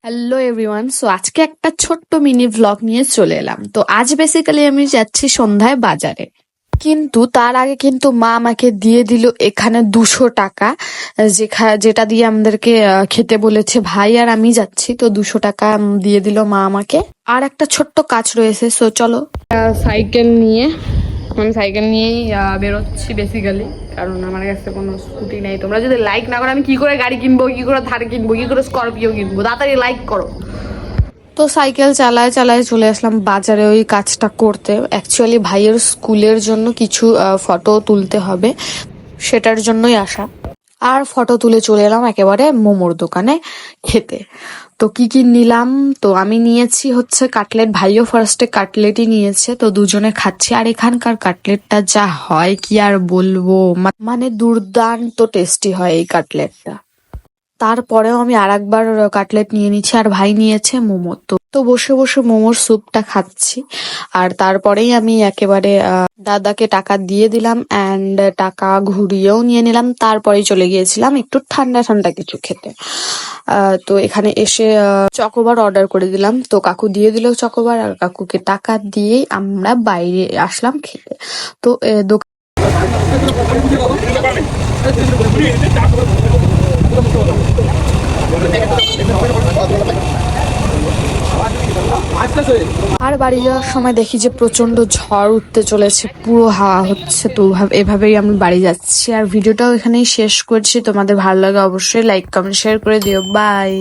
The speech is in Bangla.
হ্যালো এভরিওয়ান, সো আজকে একটা ছোট্ট মিনি ভ্লগ নিয়ে চলে এলাম। তো আজ বেসিক্যালি আমি যাচ্ছি সন্ধ্যায় বাজারে, কিন্তু তার আগে কিন্তু মা আমাকে দিয়ে দিল এখানে 200 টাকা, যেটা দিয়ে আমাদেরকে খেতে বলেছে ভাই আর আমি যাচ্ছি। তো 200 টাকা দিয়ে দিল মা আমাকে। আর একটা ছোট্ট কাজ রয়েছে, সো চলো। সাইকেল নিয়ে আমি সাইকেল নিয়েই বেরোচ্ছি বেসিক্যালি, কারণ আমার কাছে কোনো স্কুটি নেই। তোমরা যদি লাইক না করো আমি কি করে গাড়ি কিনবো, কি করে থার কিনবো, কি করে স্করপিও কিনবো? তাড়াতাড়ি লাইক করো। তো সাইকেল চালায় চালায় চলে আসলাম বাজারে ওই কাজটা করতে। অ্যাকচুয়ালি ভাইয়ের স্কুলের জন্য কিছু ফটো তুলতে হবে, সেটার জন্যই আসা। আর ফটো তুলে চলে এলাম একেবারে মোমোর দোকানে খেতে। তো কি কি নিলাম, তো আমি নিয়েছি হচ্ছে কাটলেট, ভাইও ফার্স্টে কাটলেটই নিয়েছে। তো দুজনে খাচ্ছি, আর এখানকার কাটলেটটা যা হয় কি আর বলবো, মানে দুর্দান্ত টেস্টি হয় এই কাটলেটটা। তারপরেও আমি আরেকবার কাটলেট নিয়ে নিচ্ছি, আর ভাই নিয়েছে মোমো। তো বসে বসে মোমোর স্যুপটা খাচ্ছি। আর তারপরেই আমি একেবারে দাদাকে টাকা দিয়ে দিলাম, অ্যান্ড টাকা ঘুরিয়েও নিয়ে নিলাম। তারপরেই চলে গিয়েছিলাম একটু ঠান্ডা ঠান্ডা কিছু খেতে। তো এখানে এসে চকোবার অর্ডার করে দিলাম। তো কাকু দিয়ে দিল চকোবার, আর কাকুকে টাকা দিয়েই আমরা বাইরে আসলাম খেতে। তো আর বাড়ি যাওয়ার সময় দেখি যে প্রচন্ড ঝড় উঠতে চলেছে, পুরো হাওয়া হচ্ছে। তো এভাবেই আমি বাড়ি যাচ্ছি। আর ভিডিওটাও এখানেই শেষ করছি। তোমাদের ভালো লাগে অবশ্যই লাইক কমেন্ট শেয়ার করে দিও। বাই।